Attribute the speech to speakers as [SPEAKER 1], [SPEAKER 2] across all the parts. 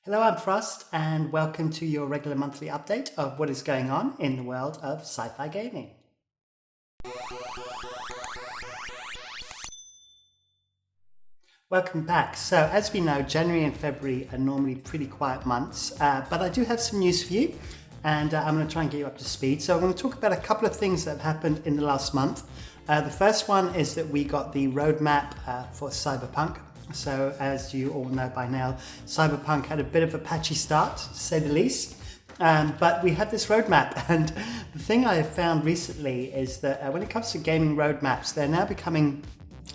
[SPEAKER 1] Hello, I'm Frost, and welcome to your regular monthly update of what is going on in the world of sci-fi gaming. Welcome back. So, as we know, January and February are normally pretty quiet months, but I do have some news for you, and I'm going to try and get you up to speed. So, I'm going to talk about a couple of things that have happened in the last month. The first one is that we got the roadmap for Cyberpunk. So as you all know by now, Cyberpunk had a bit of a patchy start, to say the least. But we had this roadmap, and the thing I have found recently is that when it comes to gaming roadmaps, they're now becoming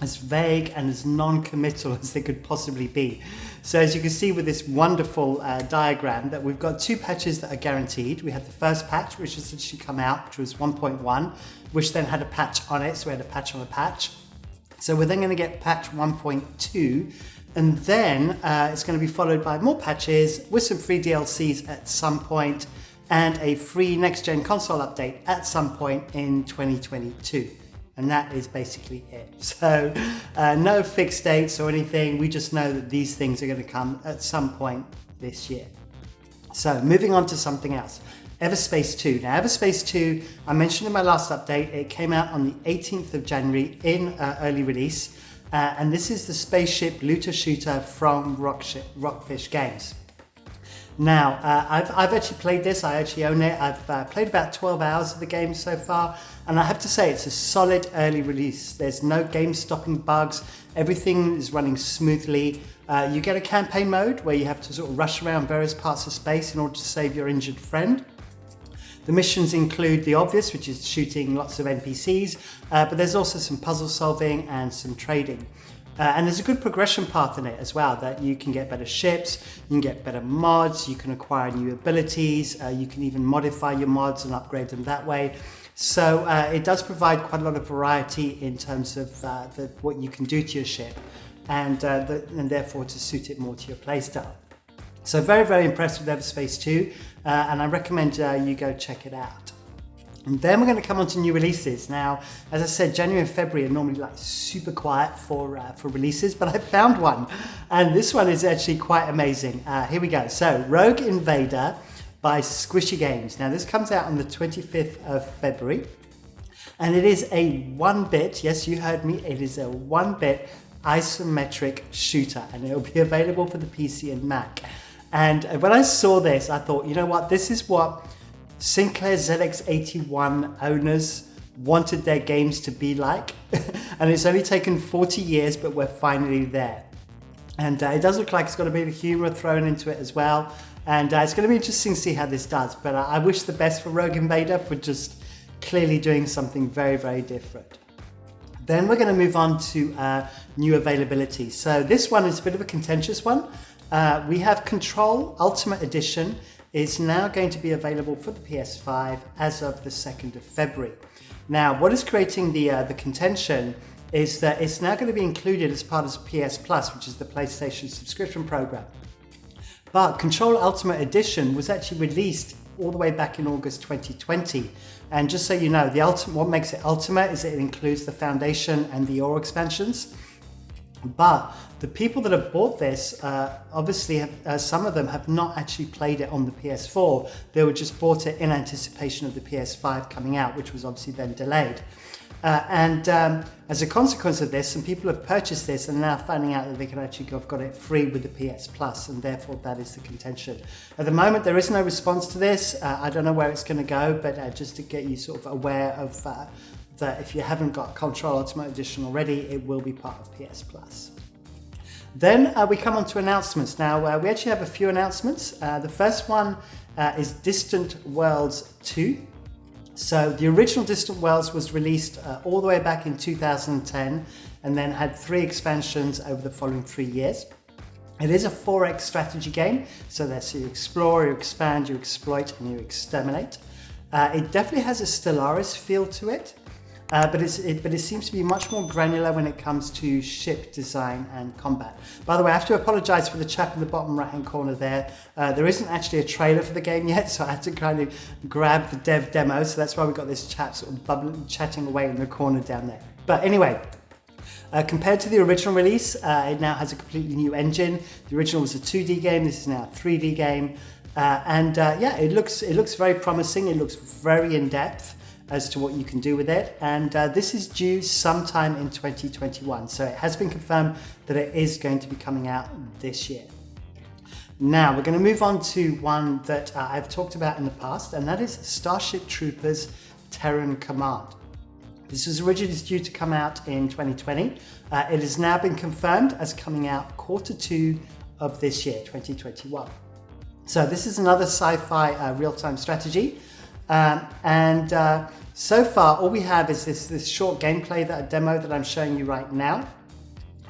[SPEAKER 1] as vague and as non-committal as they could possibly be. So as you can see with this wonderful diagram, that we've got two patches that are guaranteed. We had the first patch, which has actually come out, which was 1.1, which then had a patch on it, so we had a patch on a patch. So we're then going to get patch 1.2, and then it's going to be followed by more patches with some free DLCs at some point and a free next-gen console update at some point in 2022. And that is basically it. So no fixed dates or anything. We just know that these things are going to come at some point this year. So moving on to something else. Everspace 2. Now, Everspace 2, I mentioned in my last update, it came out on the 18th of January in early release. And this is the spaceship looter shooter from Rockfish Games. Now, I've actually played this. I actually own it. I've played about 12 hours of the game so far. And I have to say, it's a solid early release. There's no game-stopping bugs. Everything is running smoothly. You get a campaign mode where you have to sort of rush around various parts of space in order to save your injured friend. The missions include the obvious, which is shooting lots of NPCs, but there's also some puzzle solving and some trading. And there's a good progression path in it as well, that you can get better ships, you can get better mods, you can acquire new abilities, you can even modify your mods and upgrade them that way. So it does provide quite a lot of variety in terms of what you can do to your ship, and therefore to suit it more to your playstyle. So very, very impressed with Everspace 2, and I recommend you go check it out. And then we're going to come on to new releases. Now, as I said, January and February are normally like super quiet for releases, but I found one, and this one is actually quite amazing. Here we go. So, Rogue Invader by Squishy Games. Now, this comes out on the 25th of February, and it is a 1-bit, yes, you heard me, it is a 1-bit isometric shooter, and it will be available for the PC and Mac. And when I saw this, I thought, you know what, this is what Sinclair ZX81 owners wanted their games to be like. And it's only taken 40 years, but we're finally there. And it does look like it's got a bit of humor thrown into it as well. And it's going to be interesting to see how this does. But I wish the best for Rogue Invader for just clearly doing something very, very different. Then we're going to move on to new availability. So this one is a bit of a contentious one. We have Control Ultimate Edition is now going to be available for the PS5 as of the 2nd of February. Now, what is creating the contention is that it's now going to be included as part of PS Plus, which is the PlayStation subscription program. But Control Ultimate Edition was actually released all the way back in August 2020. And just so you know, what makes it Ultimate is it includes the Foundation and the Aura expansions. But the people that have bought this, obviously, some of them have not actually played it on the PS4. They were just bought it in anticipation of the PS5 coming out, which was obviously then delayed. And as a consequence of this, some people have purchased this and now finding out that they can actually have got it free with the PS Plus, and therefore that is the contention. At the moment, there is no response to this. I don't know where it's going to go, but just to get you sort of aware of that if you haven't got Control Ultimate Edition already, it will be part of PS Plus. Then we come on to announcements. Now, we actually have a few announcements. The first one is Distant Worlds 2. So the original Distant Worlds was released all the way back in 2010 and then had 3 expansions over the following 3 years. It is a 4X strategy game, so that's you explore, you expand, you exploit, and you exterminate. It definitely has a Stellaris feel to it. But it seems to be much more granular when it comes to ship design and combat. By the way, I have to apologize for the chap in the bottom right hand corner there. There isn't actually a trailer for the game yet, so I had to kind of grab the dev demo, so that's why we've got this chap sort of chatting away in the corner down there. But anyway, Compared to the original release, it now has a completely new engine. The original was a 2D game, this is now a 3D game. Yeah, it looks very promising. It looks very in-depth as to what you can do with it. And this is due sometime in 2021. So it has been confirmed that it is going to be coming out this year. Now we're going to move on to one that I've talked about in the past, and that is Starship Troopers Terran Command. This was originally due to come out in 2020. It has now been confirmed as coming out Q2 of this year, 2021. So this is another sci-fi real-time strategy. So far, all we have is this short gameplay, a demo that I'm showing you right now.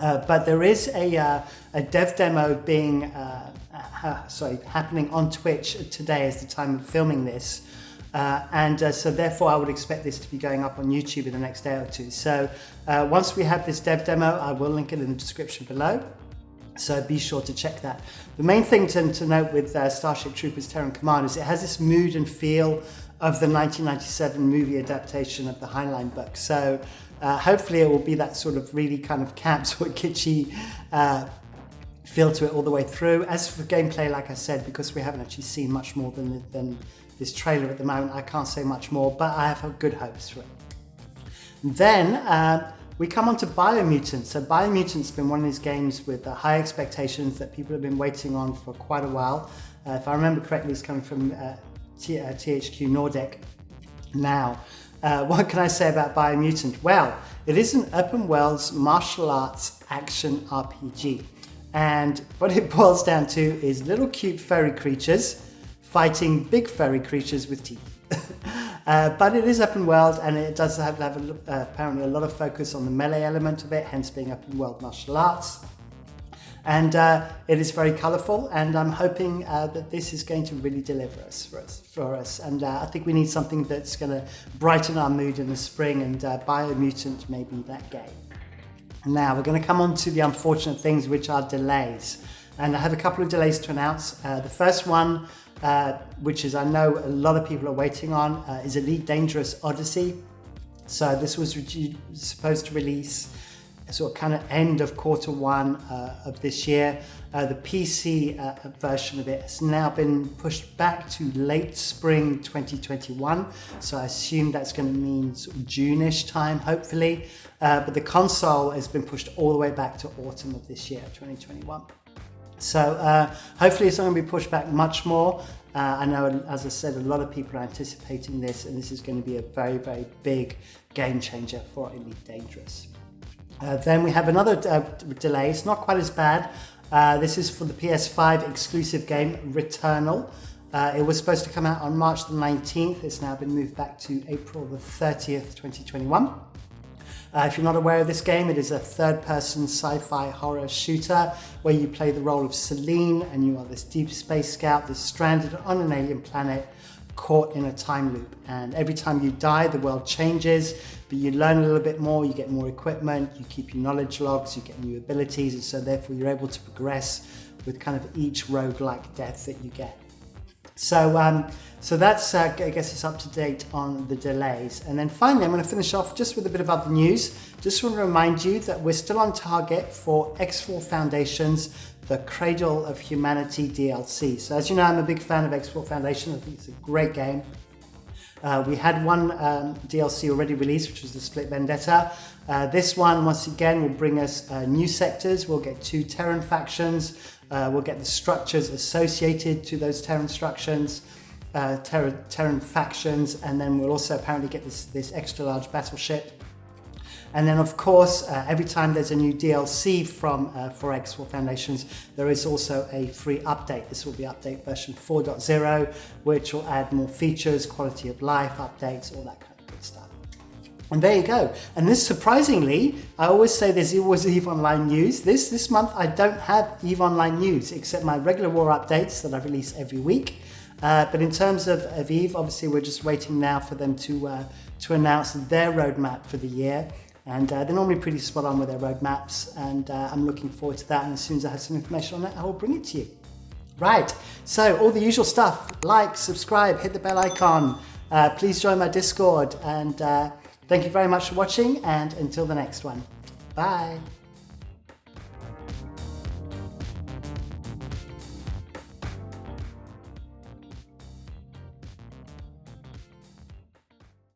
[SPEAKER 1] But there is a dev demo being happening on Twitch today as the time of filming this. So therefore I would expect this to be going up on YouTube in the next day or two. So once we have this dev demo, I will link it in the description below. So be sure to check that. The main thing to note with Starship Troopers Terran Command is it has this mood and feel of the 1997 movie adaptation of the Heinlein book. So hopefully it will be that sort of really kind of camp, sort of kitschy feel to it all the way through. As for gameplay, like I said, because we haven't actually seen much more than this trailer at the moment, I can't say much more, but I have good hopes for it. Then we come on to Biomutant. So Biomutant's been one of these games with high expectations that people have been waiting on for quite a while. If I remember correctly, it's coming from THQ Nordic. Now, what can I say about Biomutant? Well, it is an open world martial arts action RPG. And what it boils down to is little cute furry creatures fighting big furry creatures with teeth. But it is open world, and it does have apparently a lot of focus on the melee element of it, hence being open world martial arts. And it is very colourful, and I'm hoping that this is going to really deliver for us. And I think we need something that's going to brighten our mood in the spring, and Biomutant may be that game. Now we're going to come on to the unfortunate things, which are delays. And I have a couple of delays to announce. The first one, which is I know a lot of people are waiting on, is Elite Dangerous Odyssey. So this was supposed to release sort of kind of end of Q1 of this year. The PC version of it has now been pushed back to late spring 2021. So I assume that's going to mean sort of June-ish time, hopefully. But the console has been pushed all the way back to autumn of this year, 2021. So hopefully it's not going to be pushed back much more. I know, as I said, a lot of people are anticipating this, and this is going to be a very, very big game changer for Elite Dangerous. Then we have another delay. It's not quite as bad. This is for the PS5 exclusive game Returnal. It was supposed to come out on March the 19th. It's now been moved back to April the 30th, 2021. If you're not aware of this game, it is a third-person sci-fi horror shooter where you play the role of Celine, and you are this deep space scout that's stranded on an alien planet caught in a time loop. And every time you die, the world changes, but you learn a little bit more, you get more equipment, you keep your knowledge logs, you get new abilities, and so therefore you're able to progress with kind of each roguelike death that you get. So that's, I guess it's up to date on the delays. And then finally, I'm going to finish off just with a bit of other news. Just want to remind you that we're still on target for X4 Foundations, the Cradle of Humanity DLC. So as you know, I'm a big fan of X4 Foundations. I think it's a great game. We had one DLC already released, which was the Split Vendetta. This one, once again, will bring us new sectors. We'll get 2 Terran factions. We'll get the structures associated to those Terran Terran factions, and then we'll also apparently get this extra large battleship. And then, of course, every time there's a new DLC for X4 Foundations, there is also a free update. This will be update version 4.0, which will add more features, quality of life updates, all that kind of good stuff. And there you go. And this, surprisingly, I always say there's always EVE Online news. This month I don't have EVE Online news, except my regular war updates that I release every week. But in terms of EVE, obviously we're just waiting now for them to announce their roadmap for the year. And they're normally pretty spot on with their roadmaps, and I'm looking forward to that. And as soon as I have some information on that, I will bring it to you. Right, so all the usual stuff: like, subscribe, hit the bell icon. Please join my Discord, and thank you very much for watching, and until the next one. Bye.